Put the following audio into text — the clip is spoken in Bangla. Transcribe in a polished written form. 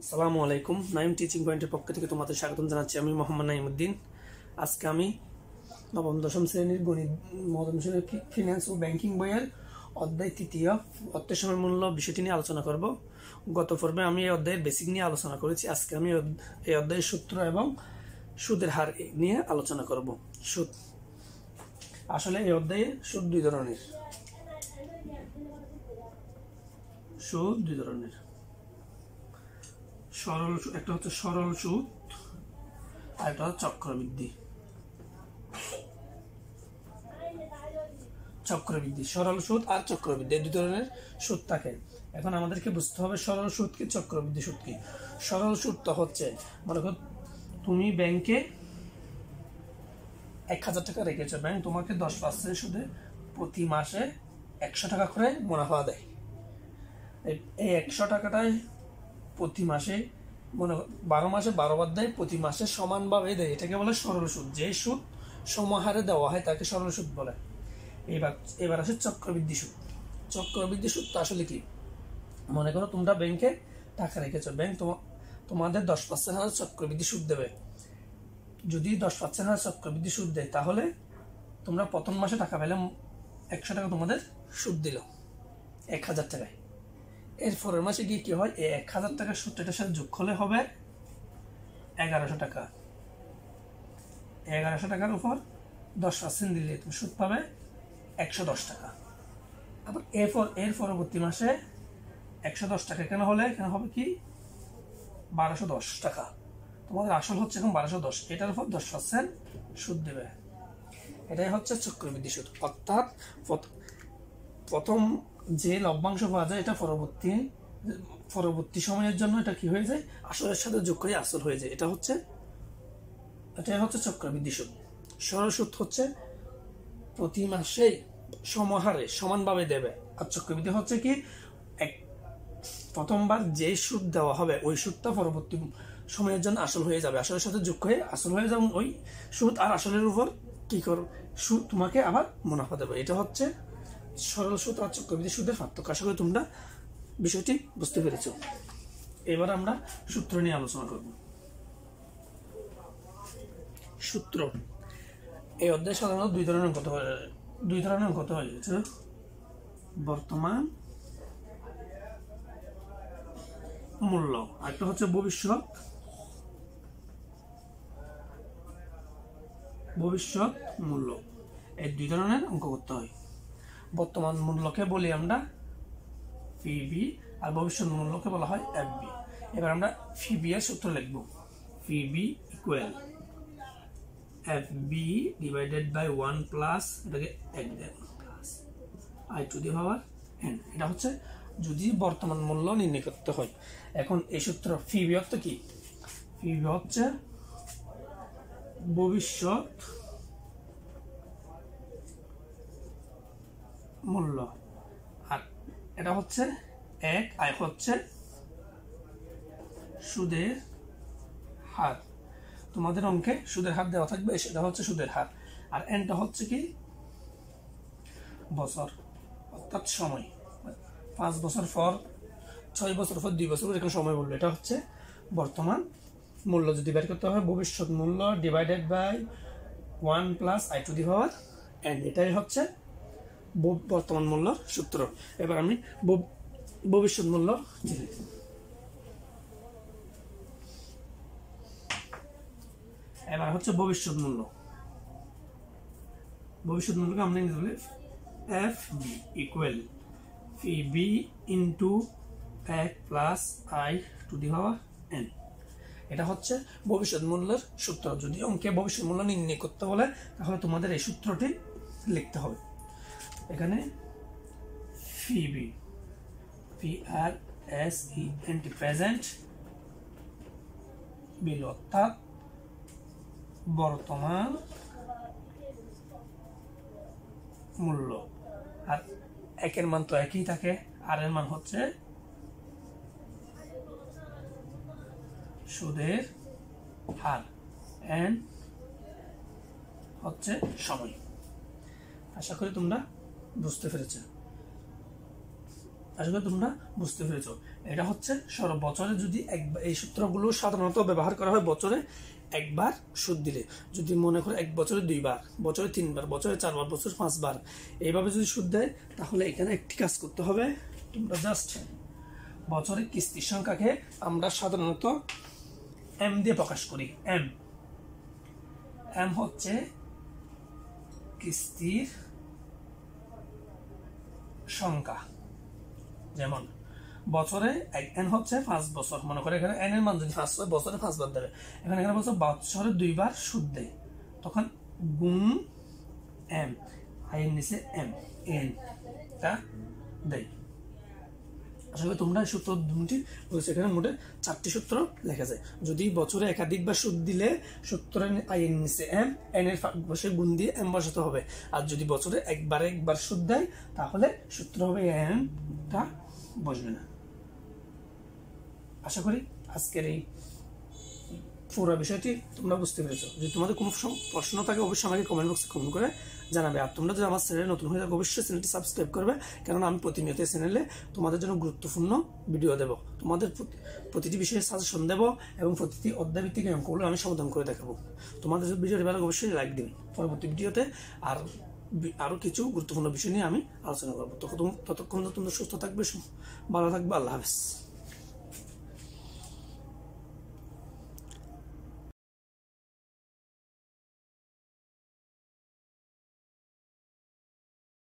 আসসালামু আলাইকুম। নাইম টিচিং পয়েন্টের পক্ষ থেকে তোমাদের স্বাগতম জানাচ্ছি। আমি মোহাম্মদ নাইমুদ্দিন। আজকে আমি নবম-দশম শ্রেণীর গণিত নবম শ্রেণীর ফিন্যান্স ও ব্যাংকিং বইয়ের অধ্যায় তৃতীয় অর্থের সময় মূল্য বিষয়টি নিয়ে আলোচনা করব। গত পর্বে আমি এই অধ্যায়ের বেসিক নিয়ে আলোচনা করেছি। আজকে আমি এই অধ্যায়ের সূত্র এবং সুদের হার নিয়ে আলোচনা করব। সুদ আসলে এই অধ্যায়ে সুদ দুই ধরনের। একটা হচ্ছে সরল সুদ আর একটা হচ্ছে চক্রবৃদ্ধি। সরল সুদ আর চক্রবৃদ্ধি এই দুই ধরনের সুদ থাকে। এখন আমাদেরকে বুঝতে হবে সরল সুদ কি, চক্রবৃদ্ধি সুদ কি। সরল সুদটা হচ্ছে, মনে করো তুমি ব্যাংকে 1000 টাকা রেখেছো, ব্যাংক তোমাকে 10% সুদে প্রতি মাসে 100 টাকা করে মুনাফা দেয়। এই 100 টাকাটাই প্রতি মাসে 12 মাসে 12 বার দেয়, প্রতি মাসে সমানভাবে দেয়। এটাকে বলে সরল সুদ। যে সুদ সমাহারে দেওয়া হয় তাকে সরল সুদ বলে। এবার আসে চক্রবৃদ্ধি সুদ। চক্রবৃদ্ধি সুদটা আসলে কি, মনে করো তোমরা ব্যাংকে টাকা রেখেছো, ব্যাংক তোমাদের 10% হারে চক্রবৃদ্ধি সুদ দেবে। যদি 10% হারে চক্রবৃদ্ধি সুদ দেয়, তাহলে তোমরা প্রথম মাসে টাকা পেলে 100 টাকা তোমাদের সুদ দিল 1000 টাকায়। এর পরের মাসে গিয়ে কি হয়, এই 1000 টাকার সুদটা এটার সাথে যোগ করলে হবে 1100 টাকা। 1100 টাকার উপর 10% দিলে তুমি সুদ পাবে 110 টাকা। আবার এর পরবর্তী মাসে 110 টাকা কেন হলে, এখানে হবে কি 1210 টাকা। তোমাদের আসল হচ্ছে এখন 1210, এটার উপর 10% সুদ দেবে। এটাই হচ্ছে চক্রবৃদ্ধি সুদ। অর্থাৎ প্রথম যে লভ্যাংশ পাওয়া যায়, এটা পরবর্তী সময়ের জন্য এটা কি হয়ে যায়, আসলের সাথে যোগ করে আসল হয়ে যায়। এটাই হচ্ছে চক্রবৃদ্ধি সুদ। সরল সুদ হচ্ছে প্রতি মাসে সমহারে সমানভাবে দেবে। আর চক্রবৃদ্ধি হচ্ছে কি, প্রথমবার যে সুদ দেওয়া হবে ওই সুদটা পরবর্তী সময়ের জন্য আসল হয়ে যাবে, আসলের সাথে যোগ হয়ে আসল হয়ে যাবে। ওই সুদ আর আসলের উপর কি করবে, সুদ তোমাকে আবার মুনাফা দেবে। এটা হচ্ছে সরল সুদ আর চক্রবৃদ্ধি সুদের পার্থক্য। আশা করি তোমরা বিষয়টি বুঝতে পেরেছো। এবার আমরা সূত্র নিয়ে আলোচনা করব। সূত্র এই অধ্যায়ে সাধারণত দুই ধরনের অঙ্ক হয়ে গেছে। বর্তমান মূল্য, একটা হচ্ছে ভবিষ্যৎ মূল্য। এই দুই ধরনের অঙ্ক করতে হয়। বর্তমান মূল্যকে বলি আমরা পিবি, আর ভবিষ্যৎ মূল্যকে বলা হয় এফবি। এবার আমরা পিবি এর সূত্র লিখব। PB equal FB divided by 1 plus এটাকে i to the power N. এটা হচ্ছে যদি বর্তমান মূল্য নির্ণয় করতে হয়। এখন এই সূত্র পিবি অর্থ কি, পিবি হচ্ছে ভবিষ্যৎ মূল্য, আর এটা হচ্ছে আই হচ্ছে সুদের হার। তোমাদের অঙ্কে সুদের হার দেওয়া থাকবে, সেটা হচ্ছে সুদের হার। আর এনটা হচ্ছে কি বছর, অর্থাৎ সময়। 5 বছর পর, 6 বছর পর, 2 বছর পর এরকম সময় বলবে। এটা হচ্ছে বর্তমান মূল্য। যদি বের করতে হয়, ভবিষ্যৎ মূল্য divided by 1 plus I to the power N. এটাই হচ্ছে বর্তমান মূল্যর সূত্র। এবার আমি ভবিষ্যৎ মূল্য চিনি। এবার হচ্ছে ভবিষ্যৎ মূল্যকে আমরা ইংরেজি বলি F B equal B into 1 plus I to the power N. এটা হচ্ছে ভবিষ্যৎ মূল্যের সূত্র। যদি অঙ্কে ভবিষ্যৎ মূল্য নির্ণয় করতে বলে, তাহলে তোমাদের এই সূত্রটি লিখতে হবে। এখানে পিবি, PRSENT প্রেজেন্ট বিল, অর্থাৎ বর্তমান মূল্য। আর একের মান তো একই থাকে, আর এর মান হচ্ছে সুদের হার, এন হচ্ছে সময়। আশা করি তোমরা বুঝতে পেরেছো। আশা করি তোমরা বুঝতে পেরেছো। এটা হচ্ছে বছরে যদি এই সূত্রগুলো সাধারণত ব্যবহার করা হয় বছরে একবার সুদ দিলে। যদি মনে করো এক বছরে 2 বার, বছরে 3 বার, বছরে 4 বার, বছরে 5 বার এইভাবে যদি সুদ দেয়, তাহলে এখানে একটি কাজ করতে হবে। তোমরা জাস্ট বছরের কিস্তির সংখ্যাকে আমরা সাধারণত এম দিয়ে প্রকাশ করি। এম হচ্ছে কিস্তির সংখ্যা। যেমন বছরে এন হচ্ছে 5 বছর, মনে করে এখানে এন এর মান যদি 5 হয়, বছরে 5 বার দেবে। এখানে বছরে 2 বার সুদ দেয়, তখন গুণ এম, আইয়ের নিচে এম, এন টা দেয়। আশা করি তোমরা সূত্র দুটি বলছে। এখানে মোটে 4টি সূত্র লেখা যায়। যদি বছরে একাধিকবার সুদ দিলে সূত্রের আইয়ের নিচে এম, এন এর বসে গুণ দিয়ে এম বসাতে হবে। আর যদি বছরে একবার সুদ দেয়, তাহলে সূত্র হবে এম টা বসবে না। আশা করি আজকের এই পুরো বিষয়টি তোমরা বুঝতে পেরেছো। যদি তোমাদের কোনো প্রশ্ন থাকে, অবশ্যই আমাকে কমেন্ট বক্সে কমেন্ট করে জানাবে। আর তোমরা যদি আমার চ্যানেলে নতুন হয়ে থাকো, অবশ্যই চ্যানেলটি সাবস্ক্রাইব করবে, কারণ আমি প্রতিনিয়ত এই চ্যানেলে তোমাদের জন্য গুরুত্বপূর্ণ ভিডিও দেব। তোমাদের প্রতিটি বিষয়ে সাজেশন দেব এবং প্রতিটি অধ্যায়ভিত্তিক অঙ্কগুলো আমি সমাধান করে দেখাবো। তোমাদের যদি ভিডিওটি ভালো লাগে, অবশ্যই লাইক দিন। পরবর্তী ভিডিওতে আরও কিছু গুরুত্বপূর্ণ বিষয় নিয়ে আমি আলোচনা করবো। ততক্ষণ তোমরা সুস্থ থাকবে, ভালো থাকবে। আল্লাহ হাফেজ।